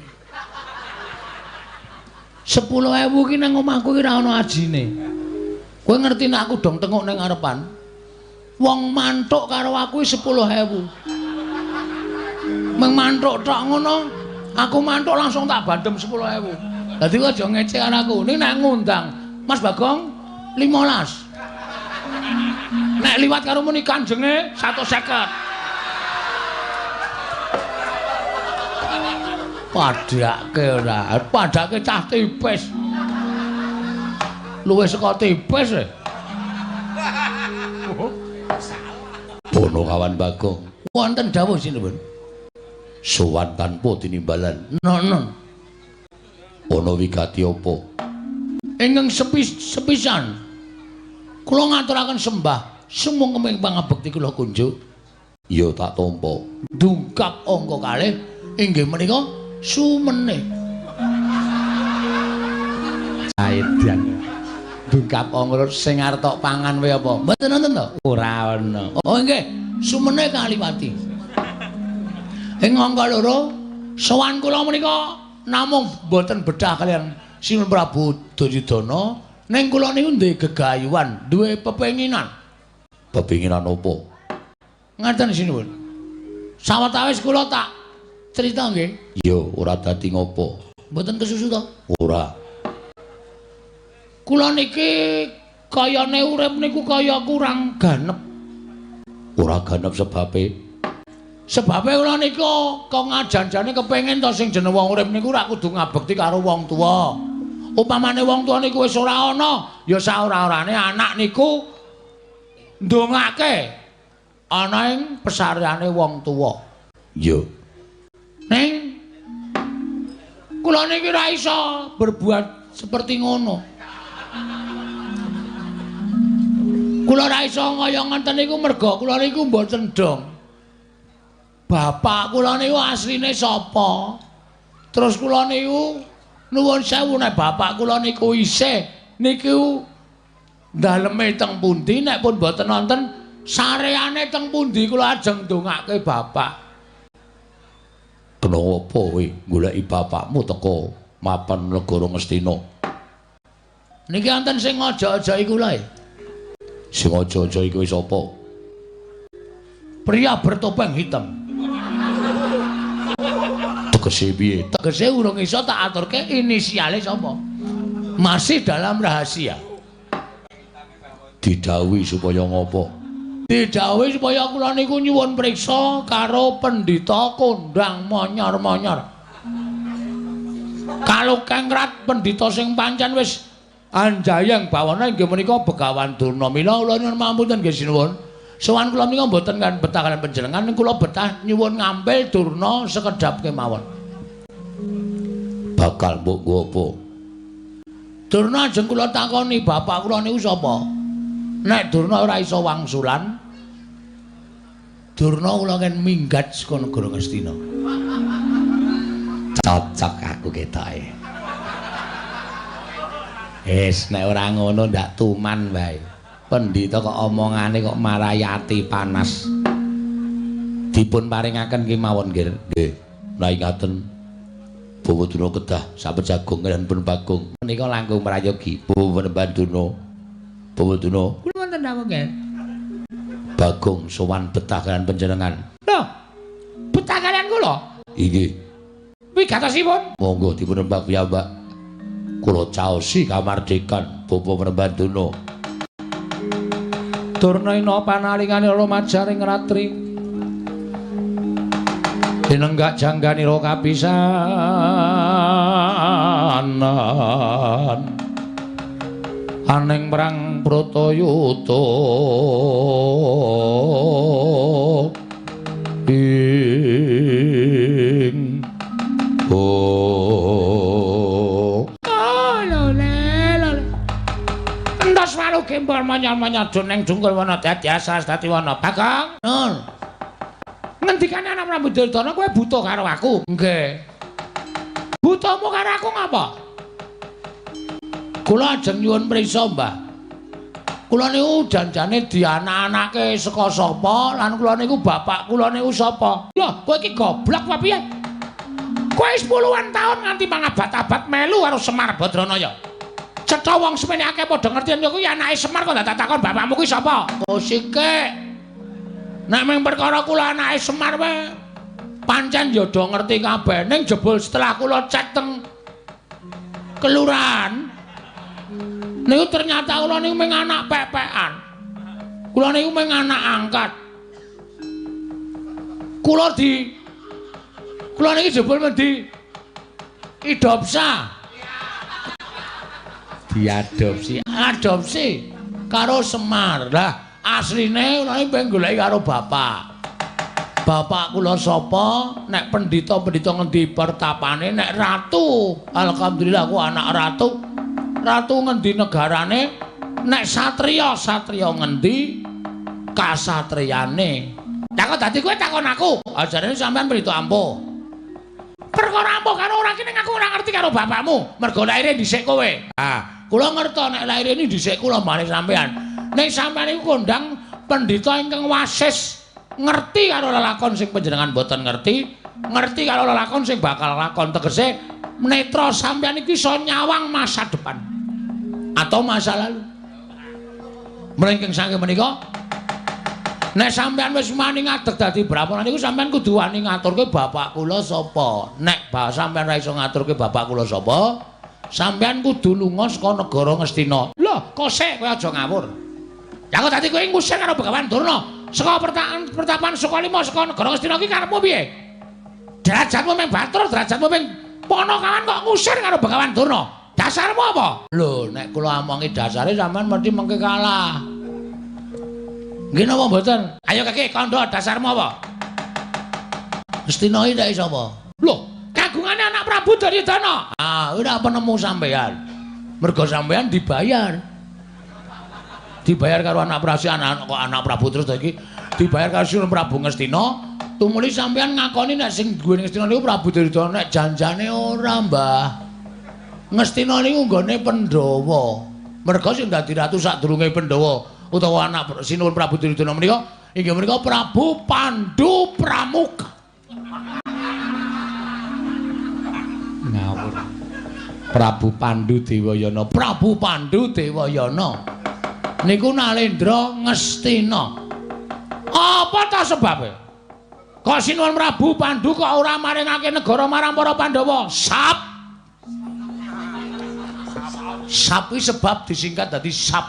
10.000 ki nang omahku ki ora ana ajine. Kowe ngerti nek aku dong tengok ning ngarepan. Wong mantuk karo aku 10.000. Meng mantuk tok ngono, aku mantuk langsung tak bandem 10.000. Dadi kowe aja ngecek karo aku. Ning nek ngundang Mas Bagong 15. Nek liwat karo muni kanjenge 150. Padake ora, padake cah tipis. Luwih saka tipis e. Kono kawan Bagong. Wonten dawuh sinten? Sowan tanpa tinimbalan. Nono. Ana wigati apa? Ingkang sepisan. Kula ngaturaken sembah sumung kemeng pangabekti kula kunjuk. Ya tak tampa. Dungkap angka kalih inggih menika sumene. Saedan. Dungkap angka sing arep tok pangan wae apa? Mboten wonten to? Ora ana. Oh nggih, sumene kaliwati. Ing angka loro sowan kula menika namung boten bedah kalian Sinten Prabu Duryudana ning kula niku duwe gegayuhan, duwe pepenginan. Pepenginan apa? Ngaten sinuwun. Sawetawis kula tak crita nggih. Ya, ora dadi ngopo. Mboten kesusu to? Ora. Kula niki kayane urip niku kaya kurang ganep. Ora ganep sebabe Sebabe kula niku kok ngajan-jane kepengin to sing jeneng wong urip niku ora kudu ngabekti karo wong tuwa. Upamane wong tuwa niku wis ora ana, ya saora-orane anak niku ndongake ana ing pesareane wong tuwa. Iya. Ning kula niki ora iso berbuat seperti ngono. Kula ora iso kaya ngoten niku merga kula niku mboten dong. Bapak kula niku asline sapa? Terus kula niku nuwun sewu nek bapak kula niku isih niku daleme teng pundi nek pun mboten wonten sareane teng pundi kula ajeng ndongake bapak. Kenapa kowe goleki bapakmu teko mapan negara Ngastina? Niki wonten sing aja-aja iku lho. Sing aja-aja iku sapa? Pria bertopeng hitam. Tegese piye? Tegese urung iso tak aturke inisiale sapa. Masih dalam rahasia. Didhawuhi supaya ngopo? Didhawuhi supaya kula niku nyuwun priksa karo Pendhita Kondang Monyor-monyor. Kalau kengrat pendhita sing pancen wis anjayang bawana inggih menika Begawan Durna. Mila kula nyuwun pamunten nggih sinuwun. Sowan kula menika mboten kan betah kalian panjenengan, kula betah nyuwun ngambil Durna sekedhap kemawon. Bakal mbok nggo apa? Durna ajeng kula takoni bapak kula niku sapa? Nek Durna ora iso wangsulan, Durna kula kan minggat saka negara Ngastina. Cocok aku ketoke. Nek ora ngono ndak tuman wae. Pendhita kok omongane kok marayati panas. Dipun paringaken kemawon nggih. Nggih. Lah ngaten. Bawa Durna kedah sampun jagung lan pun Bagong. Menika langkung prayogi. Bawa Durna. Bawa Durna. Kula wonten dawuh nggih. Bagong sowan betah kalian panjenengan. Lho. Betah kalian kula? Inggih. Wigatosipun? Monggo dipun rembak piyambak. Kula caosi kamardikan Bapak Durna. Durna panalingane lumajaring ratri dinenggak jangganira kapisanan aning perang Bratayuda ing Walu gembor manyar-manyar doneng dungkul wana dadi asas dadi wana Bagong. Nun. Ngendikane ana Prabu Duryudana kowe buta karo aku? Nggih. Butamu karo aku ngapa? Kula ajeng nyuwun priksa, Mbah. Kula niku janjane dianak-anake saka sapa lan kula niku bapak kula niku sapa? Lho, kowe iki goblok apa piye? Kowe wis puluhan taun nganti mangabad-abad melu karo Semar Badranaya. Cetha wong semene akeh padha ngerti yen kuwi anake Semar kok ndak takon bapakmu kuwi sapa? Oh sik. Nek mung perkara kula anake Semar wae pancen ya do ngerti kabeh. Ning jebul setelah kula cek teng kelurahan niku ternyata kula niku mung anak pepekan. Kula niku mung anak angkat. Kula niki jebul di idopsa. Diadopsi, adopsi karo Semar. Lah, Asline kula pengen goleki karo bapak. Bapak kula sapa? Nek pendhita-pendhita ngendi pertapane, nek ratu, alhamdulillah aku anak ratu. Ratu ngendi negarane? Nek satriya, satriya ngendi kasatriyane. Takon dadi kowe takon aku. Ajarane sampean pendhita ampuh. Perkara ampuh karo ora kene aku ora ngerti karo bapakmu. Mergo laire dhisik kowe. Ah, kula ngerti nek laire ini dhisik kula mbane sampean. Nek sampean iku kondang pendhita ingkang wasis ngerti karo lelakon sing panjenengan boten ngerti, ngerti karo lelakon sing bakal lakon tegese netra sampeyan iki iso nyawang masa depan atau masa lalu. Mrengking saking menika nek sampeyan wis mani ngadeg dadi brahmana niku sampeyan kudu wani ngaturke bapak kula sapa. Nek sampeyan ra iso ngaturke bapak kula sapa, sampeyan kudu lunga saka negara Ngastina. Lho, kok sik kowe aja ngawur. Ya kok dadi kowe ngusir karo Begawan Durna? Saka pertapan Sukalima saka negara Ngastina iki karepmu piye? Derajatmu mung batur, derajatmu mung ponokawan kok ngusir karo Begawan Durna. Dasarmu apa? Lho, nek kula omongi dasare sampean mesti mengke kalah. Nggih napa mboten? Ayo Kakek kandha dasarmu apa? Ngastina iki ndek sapa? Lho, kagungane anak Prabu Duryudana. Ah, ora penemu sampean. Mergo sampean dibayar. Dibayar karo anak Prabu terus iki dibayar karo Sinten Prabu Ngastina tumuli sampeyan ngakoni nek sing duwe Ngastina niku Prabu Duryudana nek janjane ora Mbah Ngastina niku nggone Pandhawa merga sing dadi ratu sadurunge Pandhawa utawa anak Sinten Prabu Duryudana menika inggih menika Prabu Pandhu Pramuka ngawur Prabu Pandhu Dewayana Prabu Pandhu Dewayana niku Nalendra Ngastina. Apa ta sebabe? Kok Sinuwun Prabu Pandhu kok ora maringake negara marang para Pandhawa? Sap. Sap kuwi sebab disingkat dadi Sap.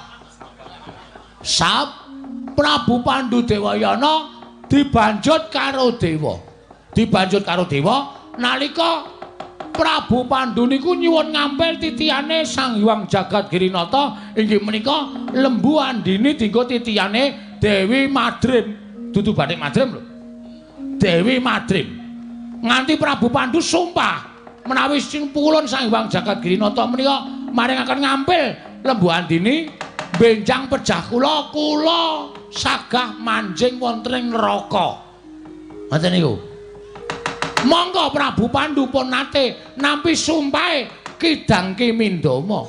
Sap Prabu Pandhu Dewayana dibanjut karo dewa. Dibanjut karo dewa nalika Prabu Pandhu niku nyuwun ngampil titiyane Sang Hyang Jagat Girinata inggih menika Lembu Andini dinggo titiyane Dewi Madrim. Dudu Bathik Madrim lho. Dewi Madrim. Nganti Prabu Pandhu sumpah menawi pulun Sang Hyang Jagat Girinata menika maringaken ngampil Lembu Andini benjang pejah kula sagah manjing wonten ing neraka. Ngoten niku. Monggo Prabu Pandhu pun nate nampi sumpahe Kidang Kimindama.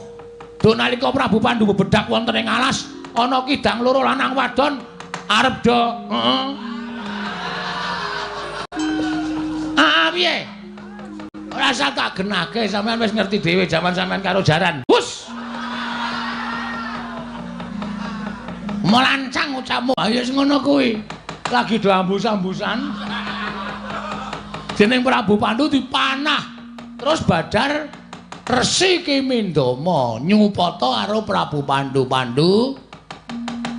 Do nalika Prabu Pandhu bebedak wonten ing alas ana kidang loro lanang wadon arep do piye? Ora usah tak genake sampean wis ngerti dhewe jaman sampean karo jaran. Hus. Melancang ucapmu. Ha ya ngono kuwi. Lagi do ambus-ambusan. Jeneng Prabu Pandhu dipanah terus badar Resi Kimindama nyupata karo Prabu Pandhu. Pandhu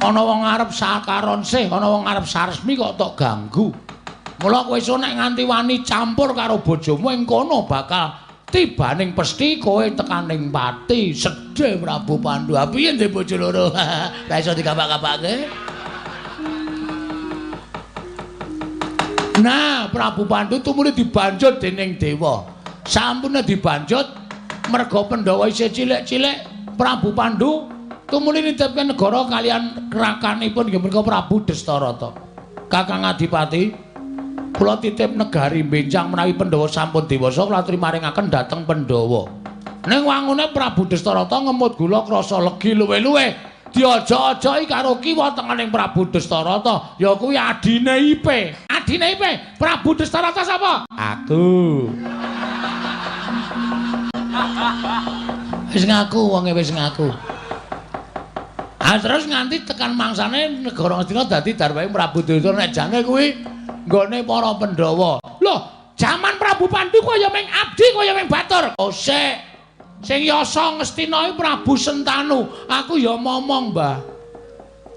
ana wong arep sakaron sih ana wong arep saresmi kok tok ganggu. Mula kowe iso nek nganti wani campur karo bojomu ing kono bakal tibaning pesthi kowe tekaning pati. Sedhe Prabu Pandhu. Ha piye ndek bojo loro? Ra iso digapak-gapake. Nah, Prabu Pandhu tumuli dibanjut dening dewa. Sampune dibanjut merga Pandhawa isih cilik-cilik, Prabu Pandhu tumuli nitipke negara kalian rakanipun nggih menika Prabu Destarata. Kakang Adipati, kula titip negari benjang menawi Pandhawa sampun dewasa kula aturi maringaken dhateng Pandhawa. Ning wangune Prabu Destarata ngemut gula krasa legi luwe-luwe. Diojo-ojoki karo kiwa tengening Prabu Destarata, ya kuwi adine Ipe. Adine Ipe, Prabu Destarata sapa? Aku. Wis ngaku wonge wis ngaku. Ah terus nganti tekan mangsane negara Ngastina dadi darwahe Prabu Duryudana nek jane kuwi nggone para Pandhawa. Lho, jaman Prabu Pandhu kaya ming abdi kaya ming batur. Oh sik. Sing yasa Ngastina iki Prabu Sentanu. Aku ya momong, Mbah.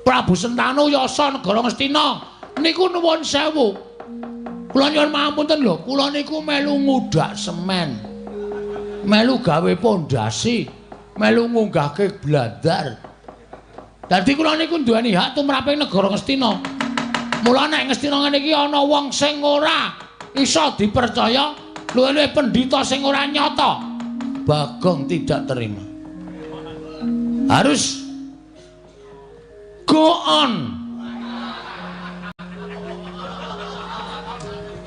Prabu Sentanu yasa negara Ngastina. Niku nuwun sewu. Kula nyuwun pangapunten lho, kula niku melu ngudak semen. Melu gawe pondasi, melu ngunggahke blandar. Dadi kula niku duweni hak tumraping negara Ngastina. Mula nek Ngastina ngene iki ana wong sing ora iso dipercaya, luwih-luwih pendhita sing ora nyata, Bagong tidak terima. Harus go on.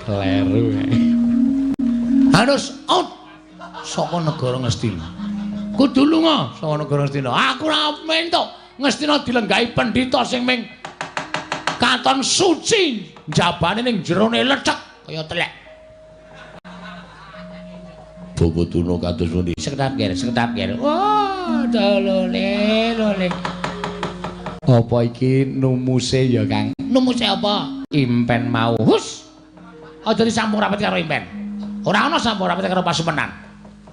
Kleru. Harus out saka negara Ngastina. Kudu lunga saka negara Ngastina. Aku ora mentuk Ngastina dilenggahi pendhita sing ming katon suci, jabane ning jerone lecek kaya telek. Bapak Tuna kados pundi? Seketap ger. Wah, lole. Apa iki numuse ya, Kang? Numuse apa? Impen mau. Hus. Aja disambung rapet karo impen. Ora ana sambung rapet karo pasumenan.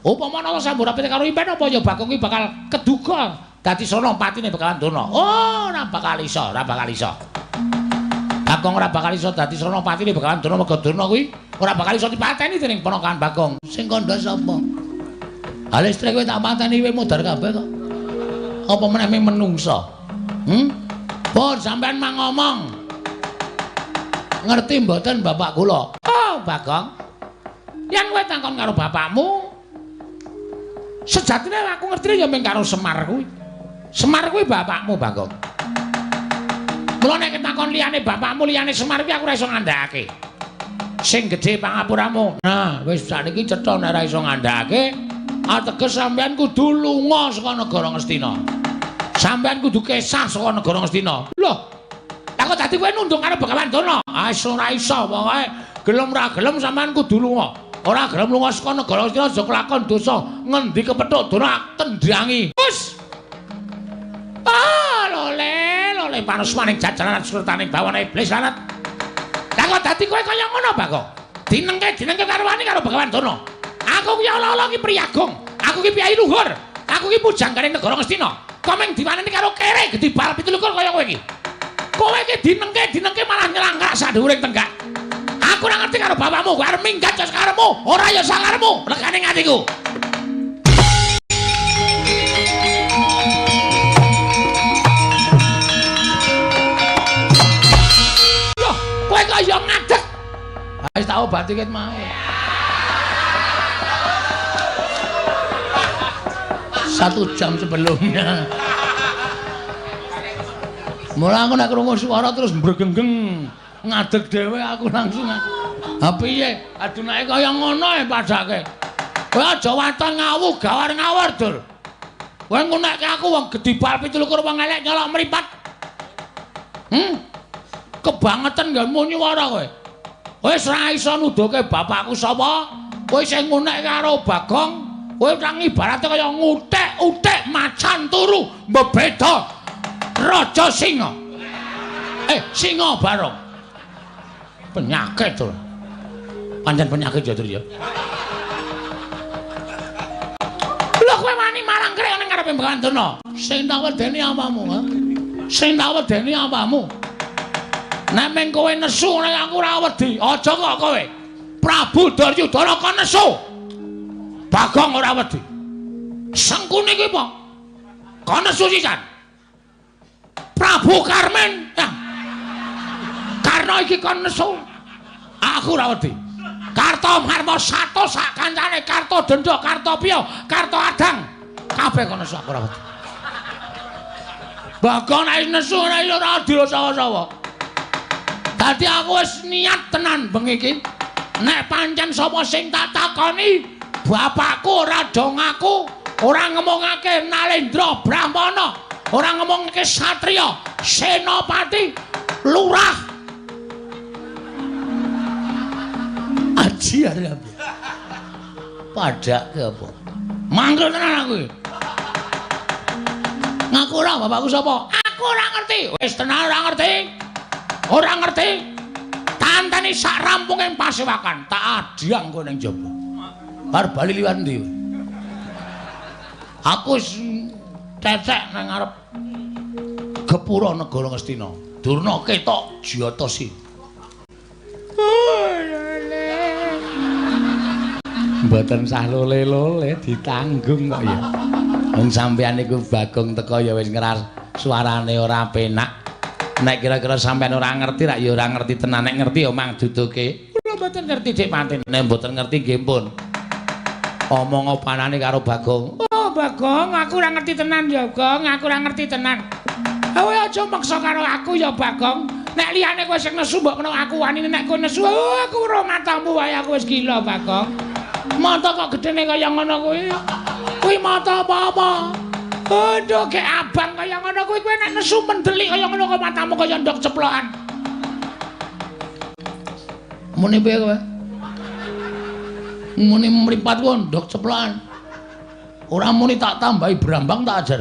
Upama ana sambung rapet karo impen apa ya Bagong iki bakal keduga dadi Sonopatine Begawan Durna. Oh, ora bakal iso. Bagong ora bakal iso dadi Sonopatine Begawan Durna mergo Durna kuwi ora bakal iso dipateni dening ponakan Bagong. Sing kandha sapa? Ha listrik kowe tak pateni kowe modar kabeh kok. Apa meneh menungsa? Pun sampean mang ngomong. Ngerti mboten bapak kula? Oh, Bagong. Yen kowe takon karo bapakmu, sejatine aku ngertine ya mung karo Semar kuwi. Semar kuwi bapakmu, Bagong. Mula nek takon liyane bapakmu liyane Semar kuwi aku ora iso ngandhakake. Sing gedhe pangapuramu. Nah, wis sakniki cetha nek ora iso ngandhakake, ateges sampean kudu lunga saka negara Ngastina. Sampean kudu kesah saka negara Ngastina. Loh, aku dadi kowe nundung karo Begawan Durna. Ah, ora iso pokoke gelem ra gelem sampean kudu lunga. Ora gelem lunga saka negara Ngastina aja kelakon dosa. Ngendi kepethuk Durna tendhangi. Wus. Ah, lole panos maning jajaran surtaning bawane iblis lanat. Lah kok dadi kowe kaya ngono, Bagong? Dinengke karo wani karo Begawan Durna. Aku ki ala-ala ki priyagung. Aku ki piyai luhur. Aku ki pujanggane negara Ngastina. Kok meng diwaneni karo kere gedhi bal 17 kaya kowe iki. Kowe iki dinengke malah nyelangkak sadhuwuring tenggak. Aku ora ngerti karo bapakmu, kowe arep minggat jos karepmu, ora ya sakarepmu. Legane atiku. Loh, kowe kaya ngadeg. Wis tak obati ket mae. Satu jam sebelumnya. Mula aku nek krungu swara terus mbregenggeng ngadeg dhewe aku langsung. Ha piye? Adunake kaya ngono padake. Kowe aja waton ngawu gawar ngawur, Dur. Kowe ngunekke aku wong gedhi bal 17 wong elek nyolok mripat. Kebangetan nggamu nyuwara kowe. Wis ora iso nuduhke bapakku sapa? Kowe sing ngunekke karo Bagong. Kowe nang ibarate kaya ngutek-utek macan turu mbeda raja singa. Singa barong. Penyakit to. Pancen penyakit ya, Dur ya. Lho kowe wani marang krek ning ngarepe Begawan Durna. Sing tak wedeni apamu, ha? Sing tak wedeni apamu? Nek meng kowe nesu nek aku ora wedi, aja kok kowe. Prabu Duryudana kon nesu. Bagong ora wedi. Sengkune iki apa? Kono susisan. Prabu Karmen. Karna iki kon nesu. Aku ora wedi. Kartomarma Sato sak kancane Kartodendra, Kartopiya, Karto Adang. Kabeh kon nesu aku ora wedi. Bagong nek nesu ora adil sawa-sawa. Dadi aku wis niat tenan bengi iki. Nek pancen sapa sing tak takoni bapakku ora do ngaku, ora ngomongake Nalendra Brahmana, ora ngomongake satriya, senopati, lurah. Aji arep. Padake apa? Mangkel tenan aku iki. Ngaku ora bapakku sapa? Aku ora ngerti. Wis tenan ora ngerti. Ora ngerti. Tanteni sak rampunging pasewakan, tak adiang kowe ning jaba. Bar bali liwat ndi? Aku wis cecek nang ngarep gepura negara Ngastina. Durna ketok Jatasi. Mboten sah lole-lole ditanggung kok ya. Wong sampeyan niku Bagong teko ya wis suarane ora penak. Nek kira-kira sampean ora ngerti rak ya ora ngerti tenan, nek ngerti ya mang duduke. Kula mboten ngerti Dik Patin. Nek mboten ngerti nggih pun. Omong opanane karo Bagong. Oh, Bagong, aku ora ngerti tenan ya, Gong. Aku ora ngerti tenan. Kowe aja maksa karo aku ya, Bagong. Nek liyane kowe sing nesu mbok kena aku wani, nek kowe nesu aku ora matamu wae aku wis gila, Bagong. Mata kok gedene kaya ngono kuwi. Kuwi mata apa-apa? Ndok ge abang kaya ngono kuwi kowe nek nesu mendelik kaya ngono kok matamu kaya ndok ceplokan. Muni piye kowe? Muni mripat ku ndok ceplokan. Ora muni tak tambahi brambang tak ajar.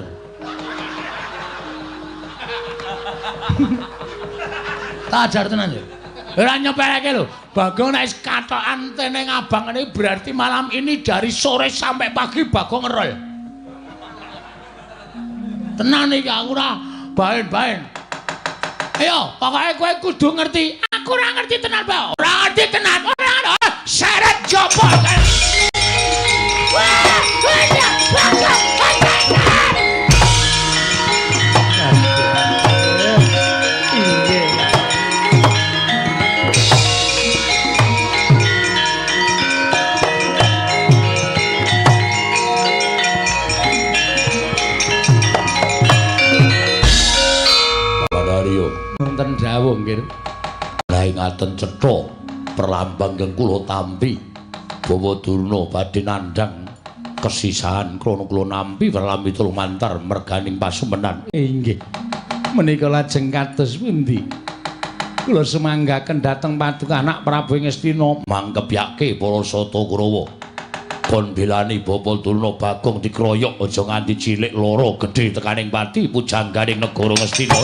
Tak ajar tenan ya. Ora nyepeleke lho. Bagong nek katokan teneng abang ini berarti malam ini dari sore sampai pagi Bagong ngerol. Tenan iki aku ora baen-baen. Ayo, pokoke kowe kudu ngerti. Aku ora ngerti tenan, Pak. Ora ngerti tenan. Ora ngono. Seret jopo. Wah, Bagong. Wonten dawuh nggih. Lah ngaten cetha perlambang keng kula tampi Bawa Durna badhe nandhang kesisahan krana kula nampi werlambi tulumantar merganing pasumenan. Inggih. Menika lajeng kados pundi? Kula semanggaken dhateng paduka anak Prabu Ngastina mangkebyake para sata Kurawa. Kon belani Bapak Durna Bagong dikroyok aja nganti cilik loro gedhe tekaning pati pujangganing negara Ngastina.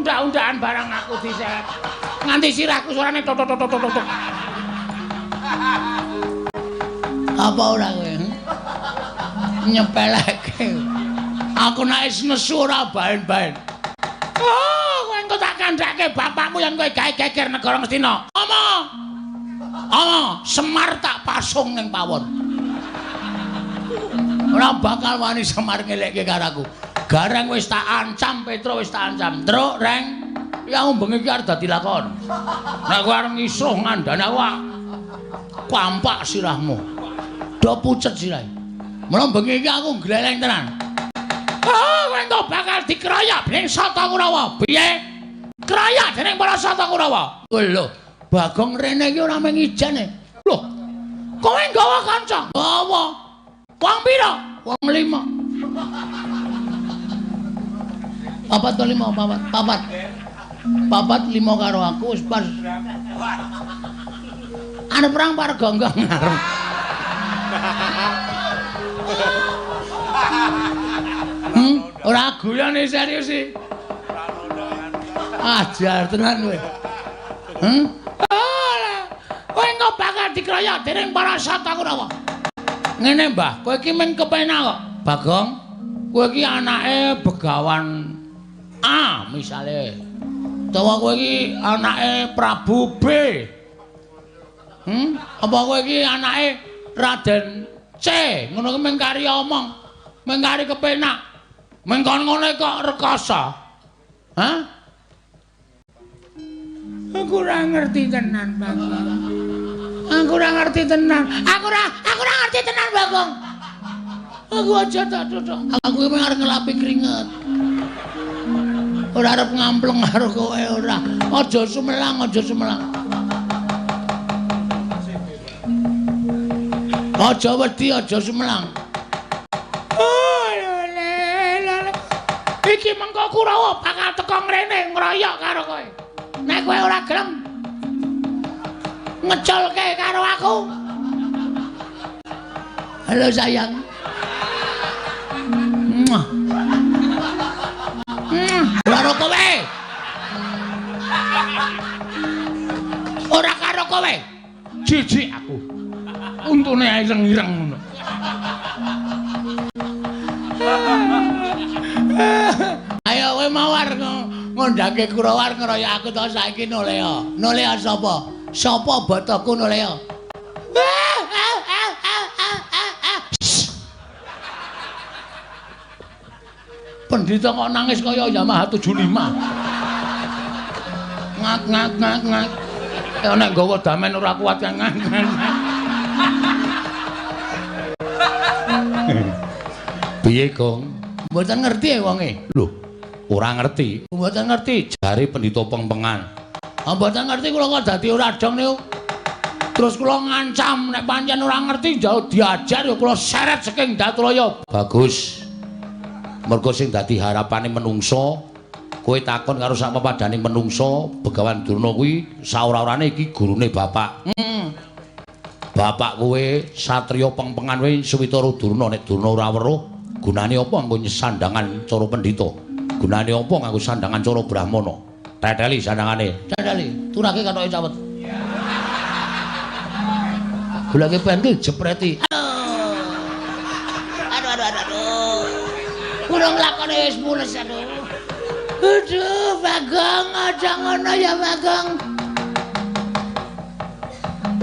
Undang-undangan barang aku diseret nganti sirahku suarane tok tok tok tok tok. Apa ora kowe? Nyepeleke. Aku nek wis nesu ora baen-baen. Oh, kowe engko tak kandhake bapakmu yang kowe gawe geger negara Ngastina. Semar tak pasung ning pawon. Ora bakal wani Semar ngelekke karo aku. Gareng wis tak ancam, Petro wis tak ancam. Truk, Reng, ya bengi iki arep dadi lakon. Nek kowe arep ngisuh ngandhane awak, kampak sirahmu. Do pucet sirahe. Mula bengi iki aku gleleng tenan. Kowe engko bakal dikeroyok dening Sata Kurawa. Piye? Keroyok dening para Sata Kurawa. Lho, Bagong rene iki ora mung ijane. Lho, kowe nggawa kanca? Nggawa. Wong pira? Wong 5. Papat 5 karo aku wis pas. Arep perang par gonggong arep. Ora guyone serius iki. Ajar tenan kowe. Kowe engko bakal dikeroyok dening para Sata Kurawa. Ngene, Mbah, kowe iki men kepenak kok. Bagong, kowe iki anake Begawan A misale. Utawa kowe iki anake Prabu B. Apa kowe iki anake Raden C. Ngono ki mung kari omong, mung kari kepenak. Mung kon ngene kok rekoso. Hah? Aku ora ngerti tenan, Bagong. Aku ora ngerti tenan. Aku ora ngerti tenan, Bagong. Aku aja tak tutuk. Aku iki arep ngelapi keringet. Ora arep ngampleng karo kowe ora. Aja sumelang, aja sumelang. Aja wedi, aja sumelang. Iki mengko Kurawa bakal teko ngrene ngroyok karo kowe. Nek kowe ora gelem ngeculke karo aku. Halo sayang. Karo kowe. Ora karo kowe. Jijik aku. Untune ae ireng-ireng ngono. Ayo kowe mawar ngondhake Kurawa ngeroyok aku to saiki Nolea. Nolea sapa? Sapa botoku Nolea? Pendhita kok nangis kaya Yamaha 75. Ngak. Ya nek nggawa damen ora kuat kan. Piye, Gong? Mboten ngerti ya wonge. Lho, ora ngerti. Mboten ngerti jare pendhita pengpengan. Mboten ngerti kula kok dadi ora dong niku. Terus kula ngancam nek pancen ora ngerti jauh diajar ya kula seret saking Datraya. Bagus. Mergo sing dadi harapane menungso, kowe takon karo sak pepadane menungso, Begawan Durna kuwi saora-orane iki gurune bapak. Bapak kowe satriya pengpengan kowe Suwitara Durna nek Durna ora weruh, gunane apa nggo sandangan cara pendhita? Gunane apa nganggo sandangan cara Brahmana? Teteli sandangane. Teteli, turake katoke cawet. Goleke pentil jepreti. Aduh. Kurang lakone wis mules aduh. Aduh, Bagong, aja ngono ya Bagong.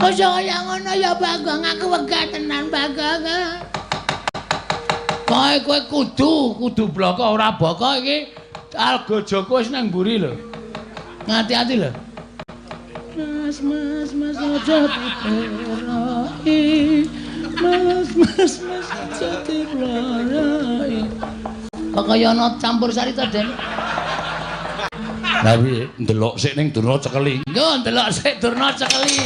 Aja kaya ngono ya Bagong, aku wegah tenan Bagong. Kowe kudu bloko ora boko iki. Algojoku wis nang mburi lho. Ngati-ati lho. Mas aja diperai. Mas aja diperai. Kok kaya ana campur sari to, Den? Lah piye? Ndelok sik ning Durna Cekeli. Yo, ndelok sik Durna Cekeli.